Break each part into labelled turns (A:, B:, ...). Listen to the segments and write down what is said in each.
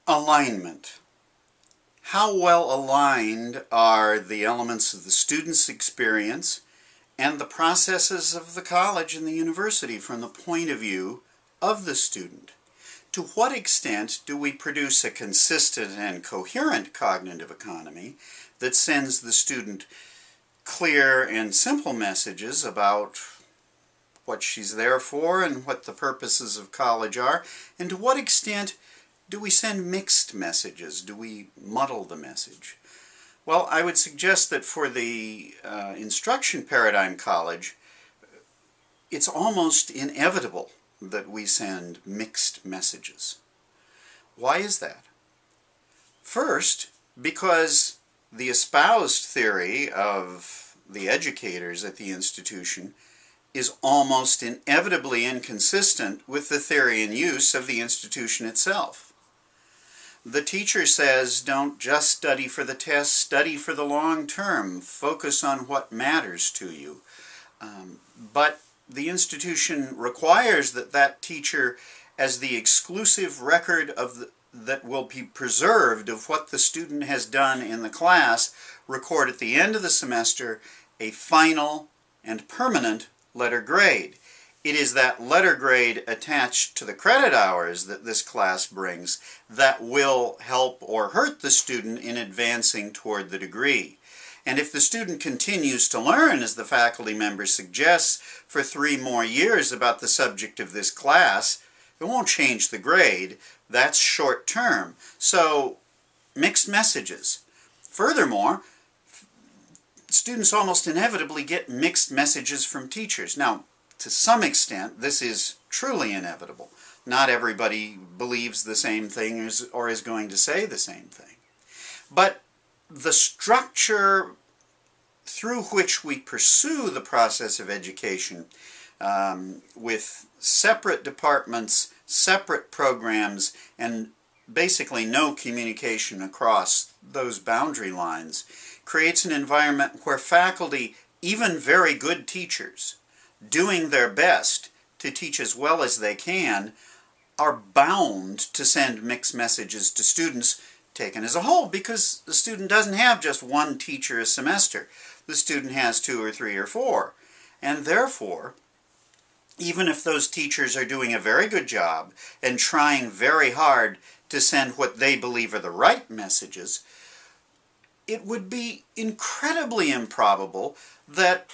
A: Alignment. How well aligned are the elements of the student's experience and the processes of the college and the university from the point of view of the student? To what extent do we produce a consistent and coherent cognitive economy that sends the student clear and simple messages about what she's there for and what the purposes of college are, and to what extent do we send mixed messages? Do we muddle the message? Well, I would suggest that for the instruction paradigm college, it's almost inevitable that we send mixed messages. Why is that? First, because the espoused theory of the educators at the institution is almost inevitably inconsistent with the theory and use of the institution itself. The teacher says, don't just study for the test, study for the long term, focus on what matters to you. But the institution requires that teacher, as the exclusive record of that will be preserved of what the student has done in the class, record at the end of the semester a final and permanent letter grade. It is that letter grade attached to the credit hours that this class brings that will help or hurt the student in advancing toward the degree. And if the student continues to learn, as the faculty member suggests, for 3 more years about the subject of this class, it won't change the grade. That's short term. So, mixed messages. Furthermore, students almost inevitably get mixed messages from teachers. Now, to some extent, this is truly inevitable. Not everybody believes the same thing or is going to say the same thing. But the structure through which we pursue the process of education with separate departments, separate programs, and basically no communication across those boundary lines creates an environment where faculty, even very good teachers, doing their best to teach as well as they can, are bound to send mixed messages to students taken as a whole, because the student doesn't have just one teacher a semester. The student has 2 or 3 or 4. And therefore, even if those teachers are doing a very good job and trying very hard to send what they believe are the right messages, it would be incredibly improbable that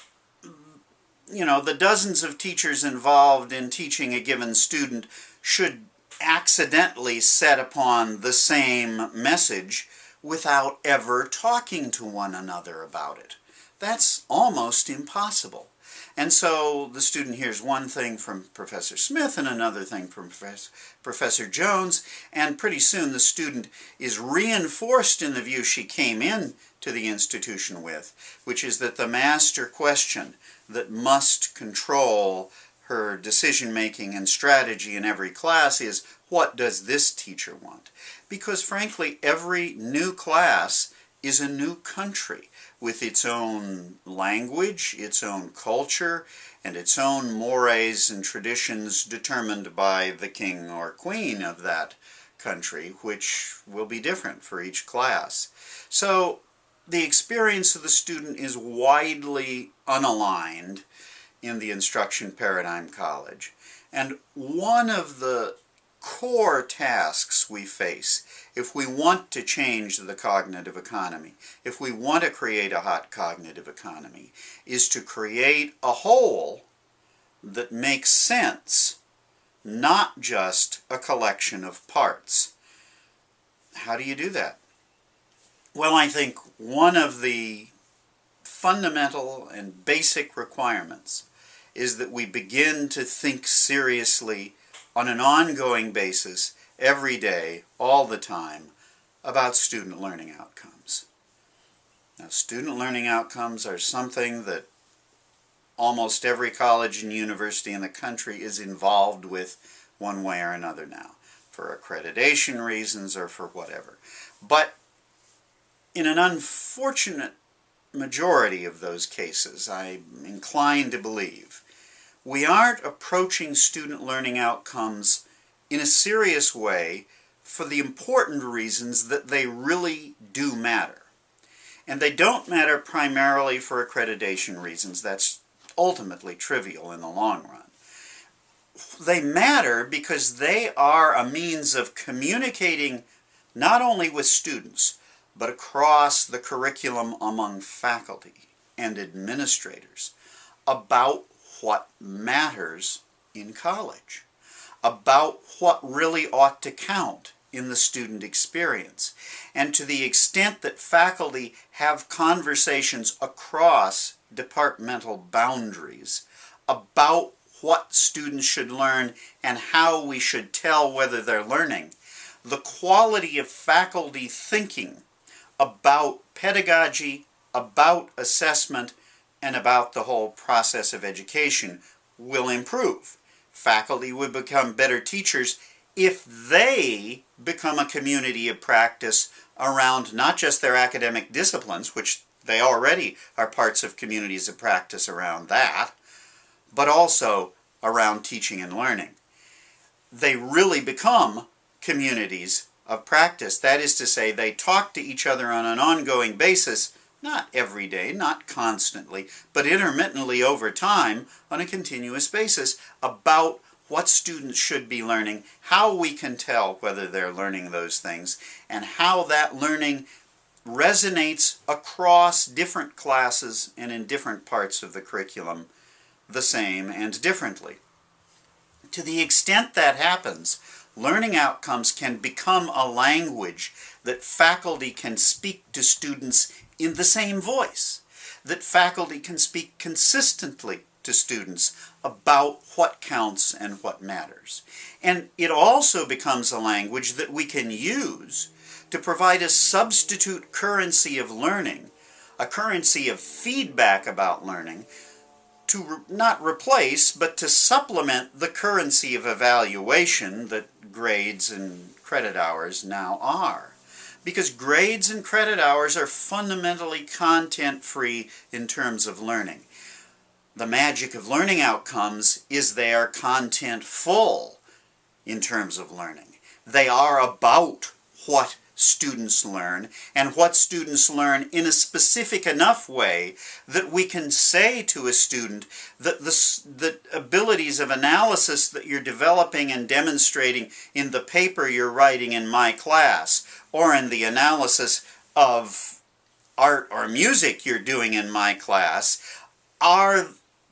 A: the dozens of teachers involved in teaching a given student should accidentally set upon the same message without ever talking to one another about it. That's almost impossible. And so the student hears one thing from Professor Smith and another thing from Professor Jones, and pretty soon the student is reinforced in the view she came in to the institution with, which is that the master question that must control her decision-making and strategy in every class is, what does this teacher want? Because frankly, every new class is a new country with its own language, its own culture, and its own mores and traditions determined by the king or queen of that country, which will be different for each class. So the experience of the student is widely unaligned in the instruction paradigm college. And one of the core tasks we face if we want to change the cognitive economy, if we want to create a hot cognitive economy, is to create a whole that makes sense, not just a collection of parts. How do you do that? Well, I think one of the fundamental and basic requirements is that we begin to think seriously on an ongoing basis, every day, all the time, about student learning outcomes. Now, student learning outcomes are something that almost every college and university in the country is involved with one way or another now, for accreditation reasons or for whatever. But in an unfortunate majority of those cases, I'm inclined to believe, we aren't approaching student learning outcomes in a serious way for the important reasons that they really do matter. And they don't matter primarily for accreditation reasons. That's ultimately trivial in the long run. They matter because they are a means of communicating not only with students, but across the curriculum among faculty and administrators about what matters in college, about what really ought to count in the student experience. And to the extent that faculty have conversations across departmental boundaries about what students should learn and how we should tell whether they're learning, the quality of faculty thinking about pedagogy, about assessment, and about the whole process of education will improve. Faculty will become better teachers if they become a community of practice around not just their academic disciplines, which they already are parts of communities of practice around that, but also around teaching and learning. They really become communities of practice. That is to say, they talk to each other on an ongoing basis, not every day, not constantly, but intermittently over time on a continuous basis about what students should be learning, how we can tell whether they're learning those things, and how that learning resonates across different classes and in different parts of the curriculum the same and differently. To the extent that happens, learning outcomes can become a language that faculty can speak to students in the same voice, that faculty can speak consistently to students about what counts and what matters. And it also becomes a language that we can use to provide a substitute currency of learning, a currency of feedback about learning, to not replace, but to supplement the currency of evaluation that grades and credit hours now are. Because grades and credit hours are fundamentally content-free in terms of learning. The magic of learning outcomes is they are content-full in terms of learning. They are about what students learn, and what students learn in a specific enough way that we can say to a student that the abilities of analysis that you're developing and demonstrating in the paper you're writing in my class, or in the analysis of art or music you're doing in my class, are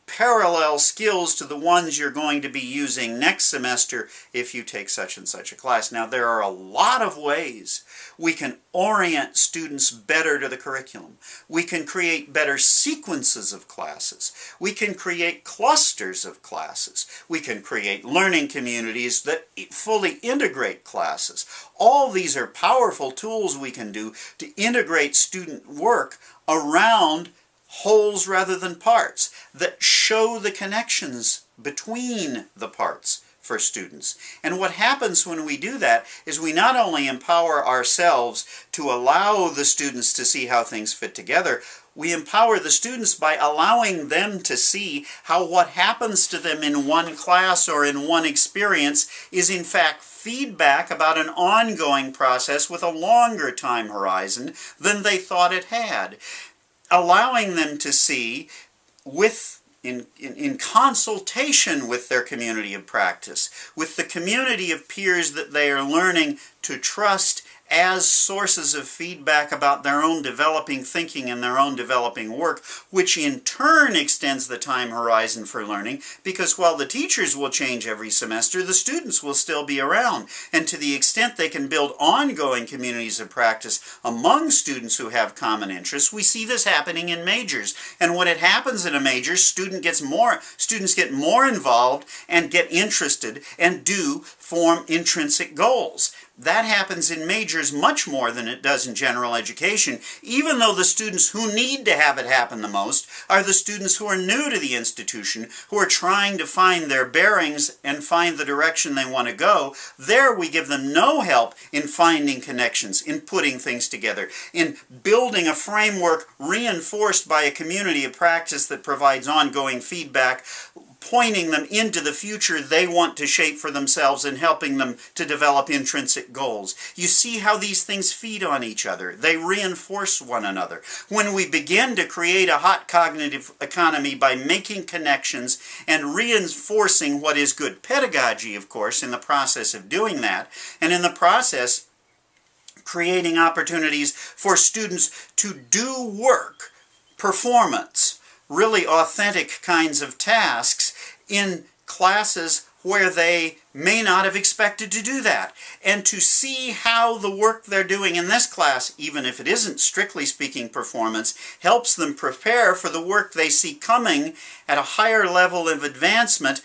A: parallel skills to the ones you're going to be using next semester if you take such and such a class. Now, there are a lot of ways we can orient students better to the curriculum. We can create better sequences of classes. We can create clusters of classes. We can create learning communities that fully integrate classes. All these are powerful tools we can do to integrate student work around wholes rather than parts, that show the connections between the parts for students. And what happens when we do that is we not only empower ourselves to allow the students to see how things fit together, we empower the students by allowing them to see how what happens to them in one class or in one experience is in fact feedback about an ongoing process with a longer time horizon than they thought it had. Allowing them to see in consultation with their community of practice, with the community of peers that they are learning to trust as sources of feedback about their own developing thinking and their own developing work, which in turn extends the time horizon for learning, because while the teachers will change every semester, the students will still be around. And to the extent they can build ongoing communities of practice among students who have common interests, we see this happening in majors. And when it happens in a major, students get more involved and get interested and do form intrinsic goals. That happens in majors much more than it does in general education, even though the students who need to have it happen the most are the students who are new to the institution, who are trying to find their bearings and find the direction they want to go. There we give them no help in finding connections, in putting things together, in building a framework reinforced by a community of practice that provides ongoing feedback, pointing them into the future they want to shape for themselves and helping them to develop intrinsic goals. You see how these things feed on each other. They reinforce one another. When we begin to create a hot cognitive economy by making connections and reinforcing what is good pedagogy, of course, in the process of doing that, and in the process creating opportunities for students to do work, performance, really authentic kinds of tasks in classes where they may not have expected to do that. And to see how the work they're doing in this class, even if it isn't strictly speaking performance, helps them prepare for the work they see coming at a higher level of advancement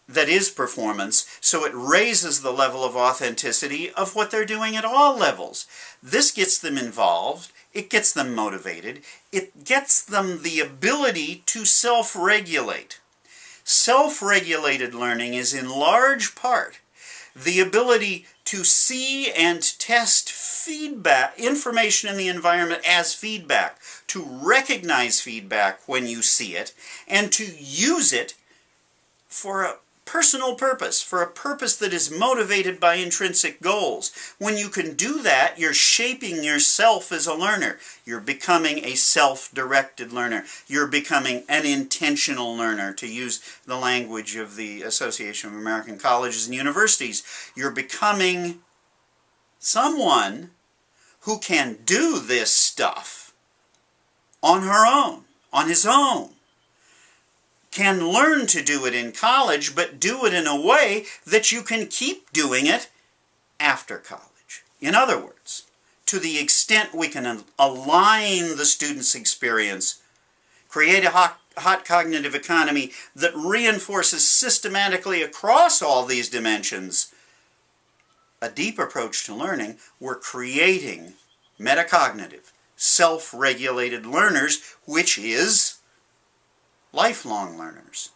A: that is performance, so it raises the level of authenticity of what they're doing at all levels. This gets them involved, it gets them motivated, it gets them the ability to self-regulate. Self-regulated learning is in large part the ability to see and test feedback, information in the environment as feedback, to recognize feedback when you see it, and to use it for a personal purpose, for a purpose that is motivated by intrinsic goals. When you can do that, you're shaping yourself as a learner. You're becoming a self-directed learner. You're becoming an intentional learner, to use the language of the Association of American Colleges and Universities. You're becoming someone who can do this stuff on her own, on his own. Can learn to do it in college, but do it in a way that you can keep doing it after college. In other words, to the extent we can align the student's experience, create a hot cognitive economy that reinforces systematically across all these dimensions a deep approach to learning, we're creating metacognitive, self-regulated learners, which is lifelong learners.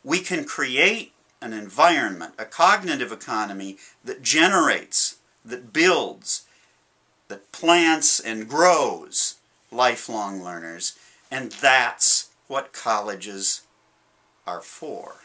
A: We can create an environment, a cognitive economy that generates, that builds, that plants and grows lifelong learners, and that's what colleges are for.